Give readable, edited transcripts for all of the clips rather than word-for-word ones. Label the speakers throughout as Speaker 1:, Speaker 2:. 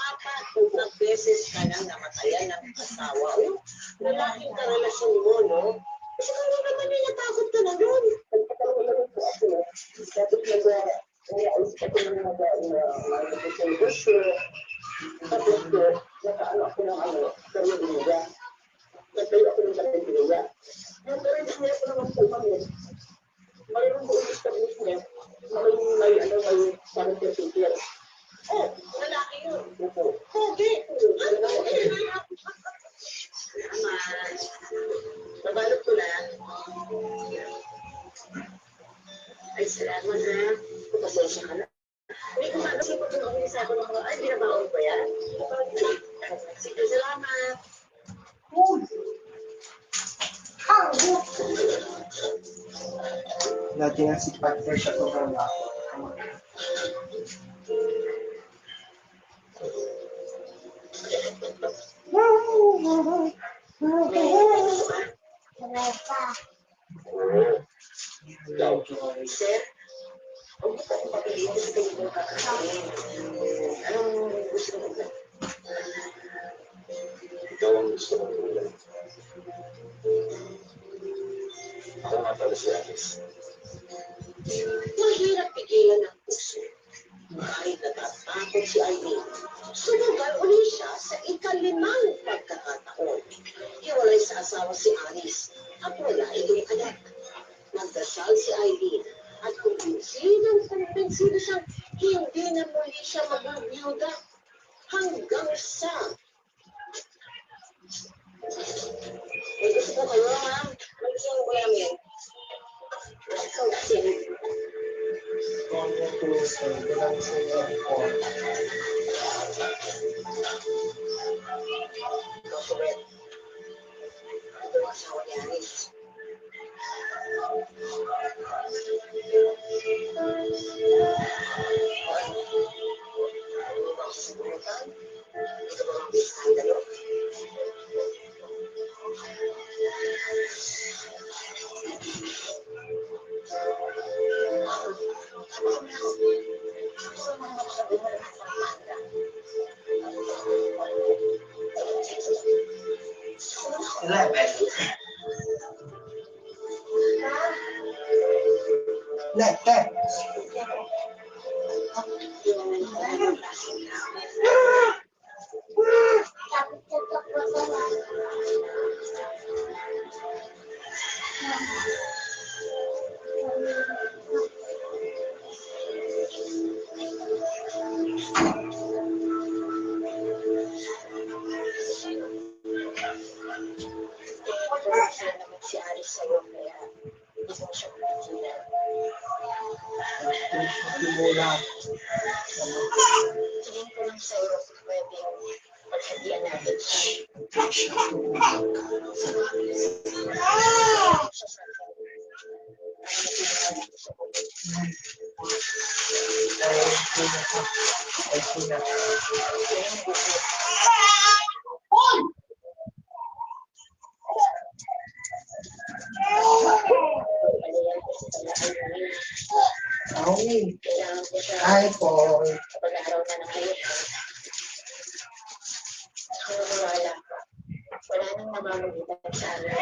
Speaker 1: Apat na beses ka nang namatayan ng asawa o lalaking karelasyon mo, no? Kasi kung naman natakot ka na doon. Nagpapalala po ako. Tapos nag-aayos ako ng mga gusto. Tapos nakaano ako ng kariniga. Nagtayo ako ng kariniga. Yung kariniga ko naman po kami. Mayroon po yung establishment na may sanitary. Oh, lalaki yun. Pogi. Salamat. Nabalot ko lang. Ay, salamat ha. Pasensya ka na. Hindi ko kasi po kung isa ko ng mga, ay, binabaon ko yan. Sige, salamat.
Speaker 2: Lagi ang si Patrick siya kung wala.
Speaker 1: Sir, huwag mo akong mapilitin sa tingin mo kakain. Anong gusto mo ba?
Speaker 3: Ikaw ang gusto mong ulam. Ako nga pala si Alice.
Speaker 1: Mahirap pigilan ng puso. Kahit natatakot si Aileen, sumugal uli siya sa ikalimang pagkakataon. Hiwalay sa asawa si Alice at wala itong anak. Nagdasal si Aileen at kumbinsido siyang hindi na muli siya mag-byuda hanggang sa... May gusto ko kayo, ma'am. May gusto ko namin. Ikaw kasi. Document. Ito ang asawa ni Alice. Ano ba ang sasigurutan? Ito ba ang iskandalo? Si Alice sa'yo, kaya hindi mo siya pigilan. Tingin ko lang sa'yo kung pwedeng paghandian natin siya.
Speaker 2: Ay po.
Speaker 1: Pag-araw na ng kayo. Wala ka. Wala nang namamagitan sa amin.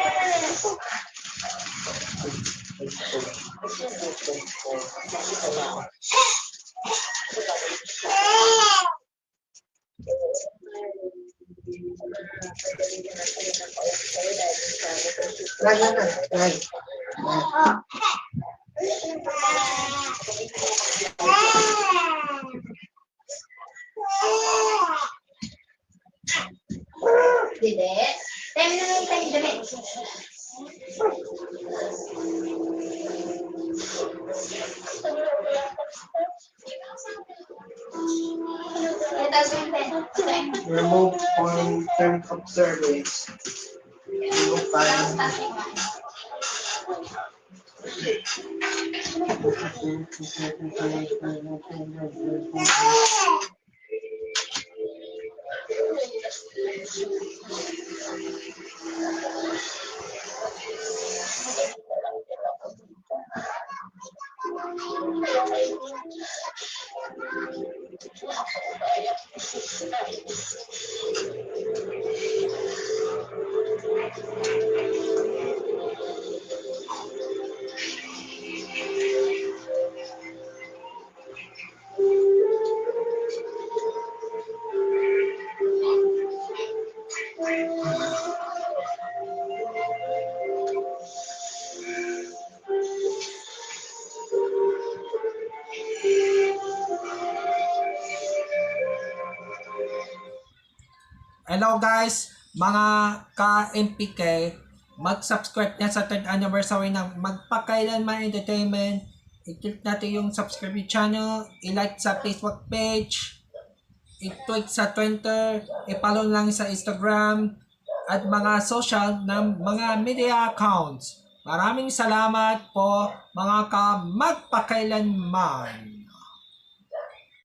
Speaker 4: Dede, time na lang tayo damit.
Speaker 2: Remove on term of service. Remove file.
Speaker 5: Hello guys, mga ka-MPK, mag-subscribe na sa 3rd anniversary ng Magpakailanman Entertainment. I-click natin yung subscribe channel, i-like sa Facebook page, i-tweet sa Twitter, i-follow lang sa Instagram, at mga social ng mga media accounts. Maraming salamat po mga ka-Magpakailanman.